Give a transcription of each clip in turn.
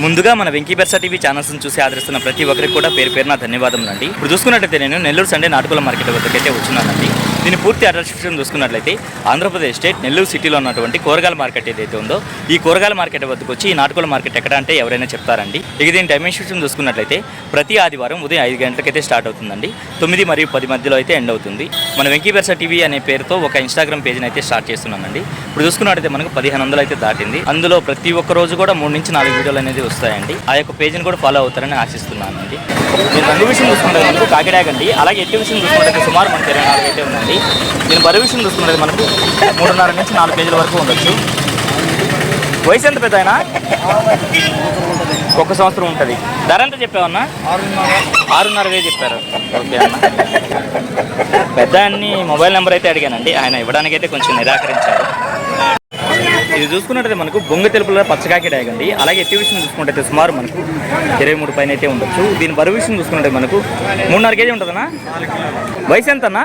ముందుగా మన వెంకీ బెర్సా టీవీ ఛానల్స్ని చూసి ఆదరిస్తున్న ప్రతి ఒక్కరికి కూడా పేరు పేరున ధన్యవాదములండి. ఇప్పుడు చూసుకున్నట్లయితే నేను నెల్లూరు సండే నాటుకోల మార్కెట్ వద్దకైతే వచ్చినానండి. దీని పూర్తి అడ్రస్ చూసుకున్నట్లయితే ఆంధ్రప్రదేశ్ స్టేట్ నెల్లూరు సిటీలో ఉన్నటువంటి కూరగాయల మార్కెట్ ఏదైతే ఉందో ఈ కూరగాయల మార్కెట్ వద్దకు వచ్చి ఈ నాటుకోల మార్కెట్ ఎక్కడ అంటే ఎవరైనా చెప్తారండి. ఇక దీని టైమింగ్ చూసుకున్నట్లయితే ప్రతి ఆదివారం ఉదయం 5 గంటలకైతే స్టార్ట్ అవుతుందండి. 9 మరియు 10 మధ్యలో అయితే ఎండ్ అవుతుంది. మన వెంకీ బెర్సా టీవీ అనే పేరుతో ఒక ఇన్స్టాగ్రామ్ పేజ్ని అయితే స్టార్ట్ చేస్తున్నానండి. ఇప్పుడు చూసుకున్నట్లయితే మనకు 1500 అయితే దాటింది. అందులో ప్రతి ఒక్క రోజు కూడా 3 నుంచి 4 వీడియోలు అనేది వస్తాయండి. ఆ యొక్క పేజ్ని కూడా ఫాలో అవుతారని ఆశిస్తున్నానండి. నేను రంగు విషయం చూసుకుంటే మనకు కాకిడాగండి. అలాగే ఎట్టి విషయం చూసుకుంటే సుమారు మనకి 24 అయితే ఉందండి. నేను బరువు విషయం చూసుకుంటే మనకు 3.5 నుంచి 4 కేజీల వరకు ఉండొచ్చు. వయసు ఎంత పెద్ద అయినా 1 సంవత్సరం ఉంటుంది. ధర ఎంత చెప్పావన్నా? 6.5 చెప్పారు. ఓకే అన్న. పెద్ద అన్ని మొబైల్ నెంబర్ అయితే అడిగానండి. ఆయన ఇవ్వడానికైతే కొంచెం నిరాకరించారు. ఇది చూసుకున్నట్టయితే మనకు బొంగ తెలుపుల పచ్చకాకి డాగండి. అలాగే ఎట్టి విషయం చూసుకుంటే సుమారు మనకు 23 పైన అయితే ఉండొచ్చు. దీని బరువు విషయం చూసుకుంటే మనకు 3.5 కేజీ ఉంటుందన్నా. వయసు ఎంత అన్నా?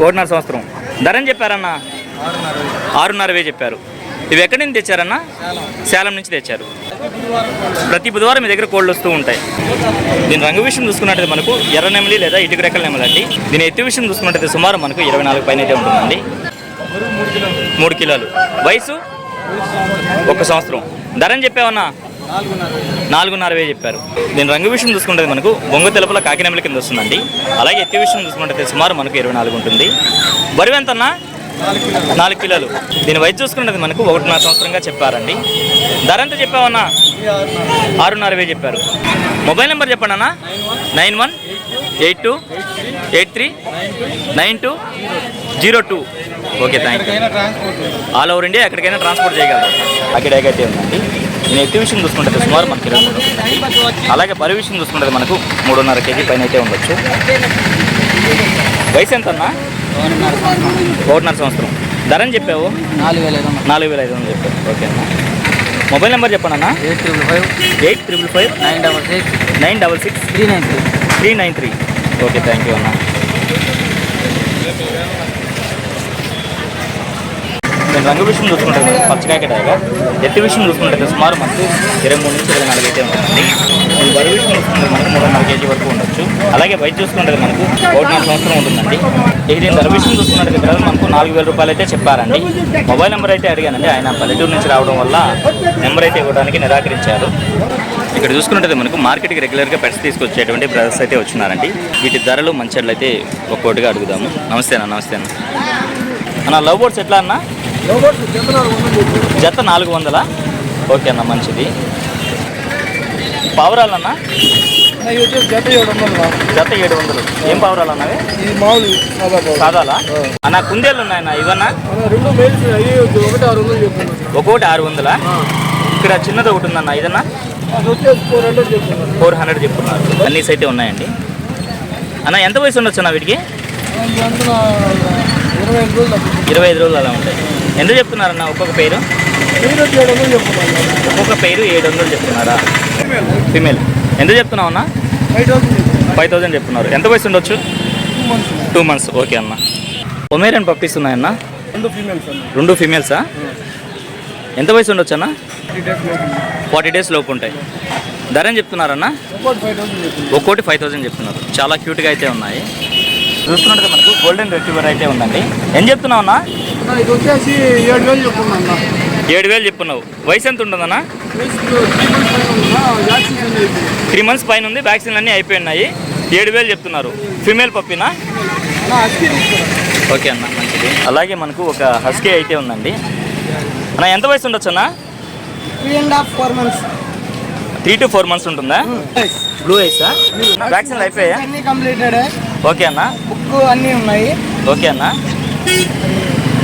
1.5 సంవత్సరం. ధర అని చెప్పారన్నా? 6.5 చెప్పారు. ఇవి ఎక్కడి నుంచి తెచ్చారన్నా? సేలం నుంచి తెచ్చారు. ప్రతి బుధవారం మీ దగ్గర కోళ్ళు వస్తూ ఉంటాయి. దీని రంగు విషయం చూసుకున్నట్టయితే మనకు ఎర్ర నెమలి లేదా ఇటుక రెక్కల నెమలండి. దీని ఎత్తి విషయం చూసుకున్నట్టయితే సుమారు మనకు 24 పైన అయితే ఉంటుందండి. 3 కిలోలు. వయసు 1 సంవత్సరం. ధర అని చెప్పావన్నా? 4.5 చెప్పారు. దీని రంగు విషయం చూసుకుంటే మనకు బొంగ తెలుపుల కాకినెమల కింద వస్తుందండి. అలాగే ఎత్తి విషయం చూసుకుంటే సుమారు మనకు 24 ఉంటుంది. బరువు ఎంతన్నా? 4 కిలోలు. దీని వయసు చూసుకున్నది మనకు 1.5 సంవత్సరంగా చెప్పారండి. ధర ఎంత చెప్పావన్నా? 6.5 చెప్పారు. మొబైల్ నెంబర్ చెప్పండి అన్న. 9182839202. Okay, thank you. All over India ఎక్కడికైనా ట్రాన్స్పోర్ట్ చేయగలరు. అక్కడైతే ఉందండి. నేను ఎత్తి విషయం చూసుకుంటే సుమారు మనకి 23 ఉంటుందండి. అలాగే బరువు విషయం చూసుకుంటే మనకు 3.5 కేజీ పైన అయితే ఉండొచ్చు. వయసు ఎంత అన్నా? 1.5 సంవత్సరం. ధర అని చెప్పావు? 4,500 చెప్పావు. ఓకే అన్న. మొబైల్ నెంబర్ చెప్పండి అన్న. 8555 ఓకే, థ్యాంక్ యూ అన్న. నేను రంగు విషయం చూసుకుంటే పచ్చకాకి డాగా. ఎత్తి విషయం చూసుకుంటే సుమారు మనకు 23 నుంచి 24 అయితే ఉంటుందండి. ఈ బరువు విషయం చూసుకుంటే మనకు 3.5 కేజీ వరకు ఉండొచ్చు. అలాగే వయసు చూసుకుంటే మనకు 1.5 సంవత్సరం ఉంటుందండి. ఇక దీని ధర విషయం చూసుకున్నట్టు పిల్లలు మనకు 4,000 రూపాయలు అయితే చెప్పారండి. మొబైల్ నెంబర్ అయితే అడిగానండి. ఆయన పల్లెటూరు నుంచి రావడం వల్ల నెంబర్ అయితే ఇవ్వడానికి నిరాకరించారు. ఇక్కడ చూసుకున్నట్టు మనకు మార్కెట్కి రెగ్యులర్గా పెట్స్ తీసుకొచ్చేటువంటి బ్రదర్స్ అయితే వచ్చినారండి. వీటి ధరలు మంచిర్లు అయితే ఒక్కోటిగా అడుగుదాము. నమస్తే అన్న. నమస్తే అన్న. అన్న లవ్ బర్డ్స్ ఎట్లా అన్న? జత 400. ఓకే అన్న, మంచిది. పావురాలన్నా? జత 700. ఏం పావురాలు అన్నవి? సాదాలా అన్న? కుందేళ్ళు ఉన్నాయన్న ఇవన్నా? ఒకటి 600. ఇక్కడ చిన్నది ఒకటి ఉందన్న. ఇదన్నా 400 చెప్తున్నారు. అన్నీస్ అయితే ఉన్నాయండి. అన్న ఎంత వయసు ఉండొచ్చు అన్న వీటికి? 25 రోజులు అలా ఉంటాయి. ఎంత చెప్తున్నారన్న ఒక్కొక్క పేరు? ఒక్కొక్క పేరు 700 చెప్తున్నారా? ఫిమేల్. ఎంత చెప్తున్నావు అన్న? 5,000 చెప్తున్నారు. ఎంత వయసు ఉండొచ్చు? 2 months. ఓకే అన్న. పొమేరియన్ పప్పీస్ ఉన్నాయన్న? 2 ఫీమేల్సా? ఎంత వయసు ఉండొచ్చు అన్న? 40 days లోపు ఉంటాయి. ధర అని చెప్తున్నారన్న? ఒక్కోటి 5,000 చెప్తున్నారు. చాలా క్యూట్గా అయితే ఉన్నాయి. చూస్తున్నట్టు మనకు గోల్డెన్ రెట్రీవర్ అయితే ఉందండి. ఏం చెప్తున్నావు అన్న? 7,000 చెప్తున్నావు. వయసు ఎంత ఉంటుందన్నా? 3 months పైన ఉంది. వ్యాక్సిన్లు అన్నీ అయిపోయినాయి. 7,000 చెప్తున్నారు. ఫీమేల్ పప్పీనా? ఓకే అన్న, మంచిది. అలాగే మనకు ఒక హస్కీ అయితే ఉందండి. అన్న ఎంత వయసు ఉండొచ్చు అన్న? 3 to 4 months ఉంటుందా? బ్లూ ఐసా? వ్యాక్సిన్లు అయిపోయా? ఓకే అన్న. బుక్ అన్నీ ఉన్నాయి. ఓకే అన్న.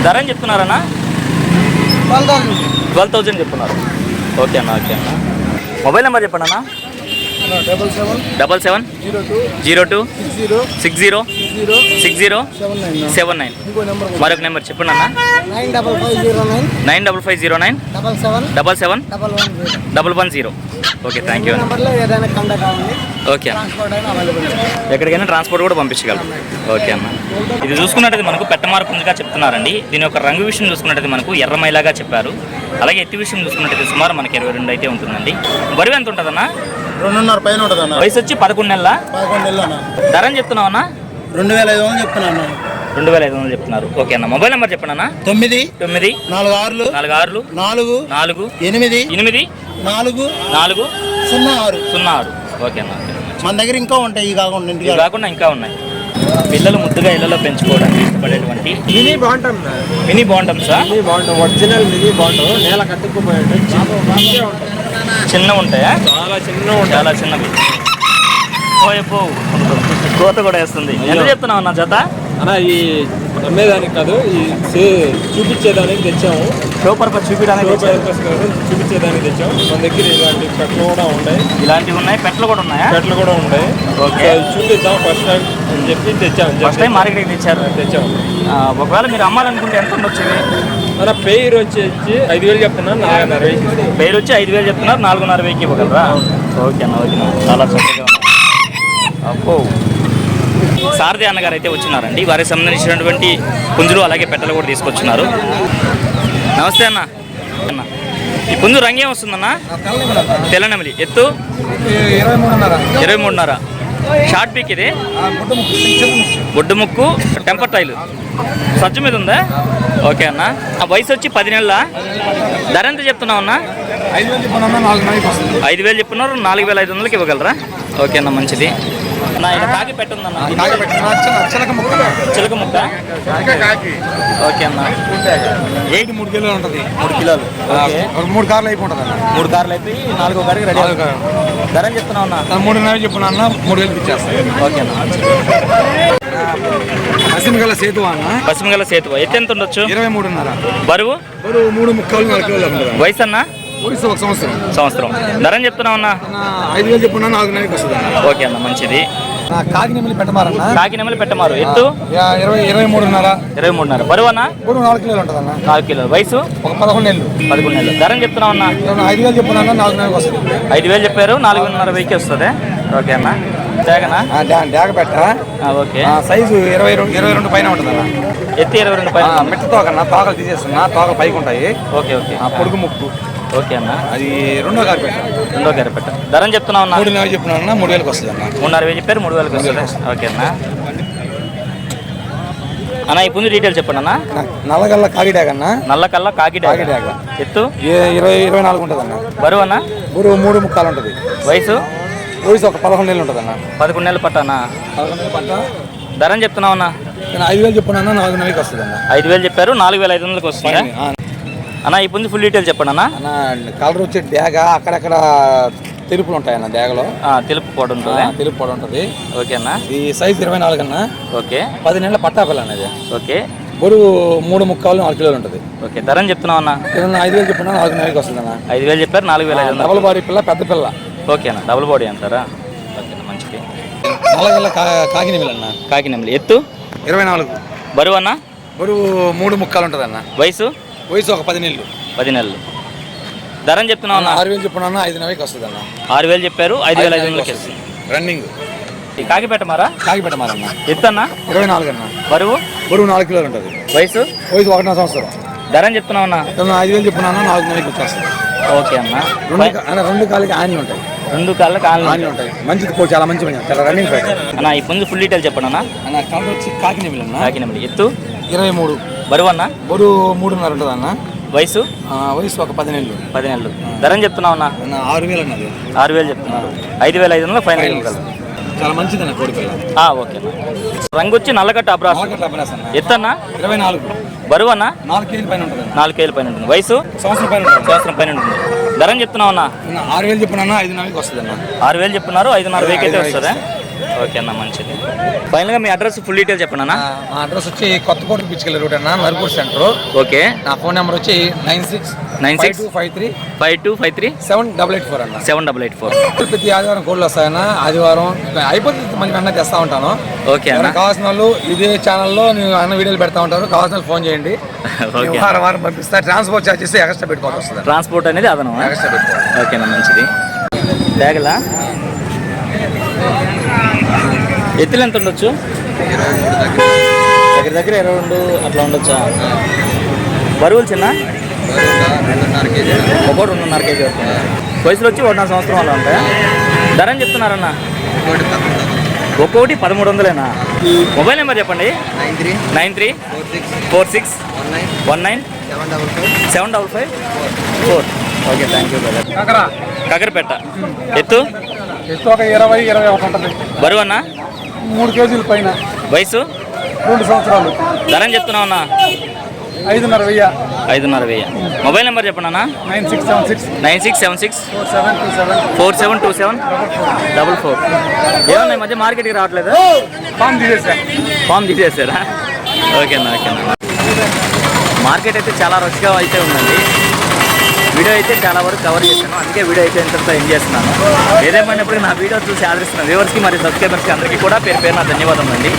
ధర అని చెప్తున్నారన్నా? 12,000 చెప్తున్నారు. ఓకే అన్న. ఓకే అన్న. మొబైల్ నెంబర్ చెప్పండి అన్న. 777702606079. మరొక నెంబర్ చెప్పండి అన్న. 955097771110. Okay, thank you. ఓకే అన్న. ఎక్కడికైనా ట్రాన్స్పోర్ట్ కూడా పంపించగలరు. ఓకే అన్న. ఇది చూసుకున్నట్టయితే మనకు పెట్టమారు పుంజుగా చెప్తున్నారండి. దీని యొక్క రంగు విషయం చూసుకున్నట్టయితే మనకు ఎర్రమైలాగా చెప్పారు. అలాగే ఎత్తి విషయం చూసుకున్నట్టయితే సుమారు మనకి 22 అయితే ఉంటుందండి. బరువు ఎంత ఉంటుందన్నా? 2.5 పైన ఉంటుంది. వయసు వచ్చి 11 నెలల. ధర అని చెప్తున్నావన్నా? 2,500 చెప్తున్నాను. 2,500 చెప్తున్నారు. ఓకే అన్న. మొబైల్ నెంబర్ చెప్పండి అన్న. 9 9 46 46 4 4 8 8 4 4 06 06. ఓకే అన్న. మన దగ్గర ఇంకా ఉంటాయి. ఇవి కాకుండా ఇంకా ఉన్నాయి. పిల్లలు ముద్దుగా ఇళ్లలో పెంచుకోవడానికి ఇష్టపడేటువంటి మినీ బాంటమ్. మినీ బాంటమ్సా? Mini bantam, original mini bantam. నేల కట్టుకుపోయాడు. చిన్న ఉంటాయా? చాలా చిన్న ఉంటాయి. చాలా చిన్నవి. ఓయపో కోత కూడా వేస్తుంది. ఎంత చెప్తున్నావు అన్న జత? అన్న ఈ అమ్మేదానికి కాదు, ఈ చూపించేదానికి తెచ్చాము. షో పర్పస్ చూపించడానికి చూపించేదానికి తెచ్చాము. మన దగ్గర ఇలాంటి పెట్టలు కూడా ఉంటాయి. ఇలాంటివి ఉన్నాయి. పెట్టలు కూడా ఉన్నాయా? పెట్టలు కూడా ఉంటాయి. ఓకే, చూపిద్దాం ఫస్ట్ టైం అని చెప్పి తెచ్చాము. ఫస్ట్ టైం మార్కెట్కి తెచ్చాము. ఒకవేళ మీరు అమ్మాలనుకుంటే ఎంత ఉండొచ్చు? మన పేరు వచ్చి 5,000 చెప్తున్నాను. 4,500. పేరు వచ్చి 5,000 చెప్తున్నారు. 4,500 ఇవ్వగలరా? ఓకే అన్న. ఓకే, చాలా చక్కగా ఉంది. అబ్బో, సారథి అన్నగారు అయితే వచ్చినారండి. వారికి సంబంధించినటువంటి పుంజులు అలాగే పెట్టలు కూడా తీసుకొచ్చినారు. నమస్తే అన్న. అన్న, ఈ పుంజు రంగేం వస్తుందన్న? తెల్లనెమలి. ఎత్తు 23.5. Short peak. ఇది బొడ్డు ముక్కు, టెంపర్ టైలు, సజ్జు మీద ఉందా? ఓకే అన్న. ఆ వయసు వచ్చి 10 నెలల. ధర ఎంత చెప్తున్నావు అన్న? 5,000 చెప్తున్నారు. 4,500కి ఇవ్వగలరా? ఓకే అన్న, మంచిది. నా ఇలా కాకి పెట్టుందన్న. చిలక ముక్క. ఓకే అన్న. 3 కిలోలు ఉంటుంది. 3 కిలోలు. 3 కార్లు అయిపోతుంది అన్న. 3 కార్లు అయిపోయి 4వ కారికి రెడీ. ధర అని చెప్తున్నావు అన్న? 3,500 చెప్పున్నా అన్న. 3,000 ఇచ్చేస్తాను. ఓకే అన్న. పశ్చిమగల సేతు అన్న. పశ్చిమగల సేతు. ఎత్తు ఎంత ఉండొచ్చు? 23.5. బరువు? 3.75 4 కిలోలు. వయసు అన్న? 1 సంవత్సరం. ధర అని చెప్తున్నావు అన్న? 5,000 చెప్పున్నా. 4,500 వస్తుంది. ఓకే అన్న, మంచిది. కాకినెమలి పెట్టమారన్న. కాకినెమలి పెట్టమారు. ఎత్తు 23.5. 23.5. బరువు అన్న? 4 కిలోలు ఉంటుంది అన్న. 4 కిలోలు. వయసు? 11 నెలలు. 11 నెలలు. ధర అని చెప్తున్నావు అన్న? 5,000 చెప్పున్నా. 4,500 వస్తుంది. 5,000 చెప్పారు. 4,500 వస్తుంది. ఓకే అన్న. డాగనా? డాగ పెట్ట. ఓకే. సైజు 22 పైన ఉంటుంది అన్న. ఎత్తి 22 పైన. మెట్ట తోకన్నా. తోకలు తీసేస్తున్నా. తోకలు పైకి ఉంటాయి. Okay okay. పొడుగు ముక్కు. ఓకే అన్న. అది 2వ గారిపేట. 2వ గారిపేట. ధర అని చెప్తున్నావు అన్న? 3,500 చెప్పున్నా. 3,000కి వస్తుంది అన్న. 3,500 చెప్పారు. 3,000కి వస్తుంది. ఓకే అన్న. అన్న, ఈ పుంజు డీటెయిల్స్ చెప్పండి అన్న. నల్లగల్ల కాకి డాగ అన్న. నల్లకల్ల కాకి డాగ. ఎత్తు 24 ఉంటుంది అన్న. బరువు అన్న? బరువు 3 ముక్కాలు ఉంటుంది. వయసు? వయసు 11 నెలలు ఉంటుంది అన్న. 11 నెలలు పట్ట అన్న. 11 నెలలు పట్ట. ధర అని చెప్తున్నావు అన్న? 5,000 చెప్పున్నా. 4,500కి వస్తుంది అన్న. 5,000 చెప్పారు. 4,500కి వస్తుంది అన్న. ఈ పుంజు ఫుల్ డీటెయిల్స్ చెప్పండి అన్న. కలర్ వచ్చే డాగ అక్కడక్కడ తెలుపులు ఉంటాయన్న. డాగలో తెలుపు పొడి ఉంటుంది. తెలుపు పొడి ఉంటుంది. ఓకే అన్న. ఈ సైజు 24 అన్న. ఓకే. 10 నెలల పట్టాపిల్ల అన్నది. ఓకే. బరువు 3 ముక్కాలు 4 కిలోలు ఉంటుంది. ఓకే. ధర అని చెప్తున్నావు అన్న? 5,000 చెప్పున్నా. 4,500కి వస్తుంది అన్న. 5,000 చెప్పారు. 4,500. డబుల్ బాడీ పిల్ల, పెద్ద పిల్ల. ఓకే అన్న. డబుల్ బాడీ అంటారా? ఓకే అన్న, మంచిది. నల్లగల్ల కాకినెమలి అన్న. కాకినెమలి. ఎత్తు 24. బరువు అన్న? బరువు 3 ముక్కాలు ఉంటుంది అన్న. వయసు? వయసు 10 నెలలు. 10 నెలలు. ధర అని చెప్తున్నావు అన్న? 6,000 చెప్పున్నా. 5,500కి వస్తుంది అన్న. 6,000 చెప్పారు. 5,500కి వస్తుంది. రన్నింగ్. ఈ కాకిపేట మారా? కాకిపేట మారన్న. ఎత్తు అన్న? 24 అన్న. బరువు? 4 కిలోలు ఉంటుంది. వయసు? వయసు 1 సంవత్సరం. ధర అని చెప్తున్నావు అన్న? 5,000 చెప్పున్నా. 4,500కి వచ్చేస్తుంది. ఓకే అన్న. 2 కాళ్ళకి ఆన్లు ఉంటాయి. 2 కాళ్ళకి ఆన్లు ఉంటాయి. మంచిది, చాలా మంచిది. చాలా రన్నింగ్ ఫైట్ అన్న. ఈ పుంజు ఫుల్ డీటెయిల్ చెప్పండి అన్న. కలర్ వచ్చి కాకినెమలి అన్న. కాకినెమలి. ఎత్తు 23. బరువు అన్న? బరువు 3.5 ఉంటుంది అన్న. వయసు? వయసు 10 నెలలు. 10 నెలలు. ధర అని చెప్తున్నావు అన్న? 6,000 అన్నది. 6,000 చెప్తున్నారు. 5,500 ఫైనల్ ఇవ్వగలరు. చాలా మంచిది అన్న కోడి పిల్ల. ఓకే. రంగు వచ్చి నల్లగట్ట అబ్రాస్. ఎత్తు అన్న? 24. బరువు అన్న? 4 కేజీల పైన ఉంటుంది. 4 కేజీల పైన ఉంటుంది. వయసు? సంవత్సరం పైన ఉంటుంది. ధర అని చెప్తున్నావు అన్న? 6,000 చెప్పున్నా. 5,500కి వస్తుంది అన్న. 6,000 చెప్తున్నారు. 5,500 అయితే వస్తుందా? ఓకే అన్న, మంచిది. ఫైనల్గా మీ అడ్రస్ ఫుల్ డీటెయిల్ చెప్పండి అన్న. మా అడ్రస్ వచ్చి కొత్తకోట పిచ్చికల్ రూట్ అన్న, నర్పూర్ సెంటర్. ఓకే. నా ఫోన్ నెంబర్ వచ్చి 965253 7884 అన్న. 7884. ప్రతి ఆదివారం కోళ్ళు వస్తాయన్న. ఆదివారం అయిపోతుంది మనకి అన్న తెస్తా ఉంటాను. ఓకే అన్న. కావాల్సిన వాళ్ళు ఇదే ఛానల్లో నేను అన్న వీడియోలు పెడతా ఉంటారు. కావాల్సిన వాళ్ళు ఫోన్ చేయండి. వారం పంపిస్తా. ట్రాన్స్పోర్ట్ చార్జెస్ ఎక్స్ట్రా పెట్టుకోవాల్సి వస్తుంది. ట్రాన్స్పోర్ట్ అనేది అదనం ఎక్స్ట్రా పెట్టుకోవాలి. ఓకేనా, మంచిది. బ్యాగులా ఎత్తులు ఎంత ఉండొచ్చు? దగ్గర దగ్గర 22 అట్లా ఉండొచ్చా? బరువులు చిన్న ఒకటి 2.5 కేజీ వస్తుంది. వయసులో వచ్చి 1.5 సంవత్సరం అలా ఉంటాయా? ధర అని చెప్తున్నారన్న? ఒక్కొక్కటి 1300. మొబైల్ నెంబర్ చెప్పండి. 9346197554. Okay, thank you brother. Kakarapeta. ఎత్తు ఒక 20-21 ఉంటుంది. బరువు అన్న? 3 కేజీల పైన. వయసు 2 సంవత్సరాలు. ధర అని చెప్తున్నావు అన్న? 5,500. 5,500. మొబైల్ నెంబర్ చెప్పండి అన్న? 9676472744. ఏమన్నా ఈ మధ్య మార్కెట్కి రావట్లేదు? ఫామ్ తీసేసారా? ఓకేనా. మార్కెట్ అయితే చాలా రష్గా అయితే ఉందండి. వీడియో అయితే చాలా వరకు కవర్ చేశాను, అందుకే వీడియో అయితే ఇంతతో ఎండ్ చేస్తున్నాను. ఏదేమైనప్పుడు నా వీడియో చూసి ఆదరిస్తున్న వ్యూవర్స్కి మరియు సబ్స్క్రైబర్స్కి అందరికీ కూడా పేరు పేరున ధన్యవాదం అండి.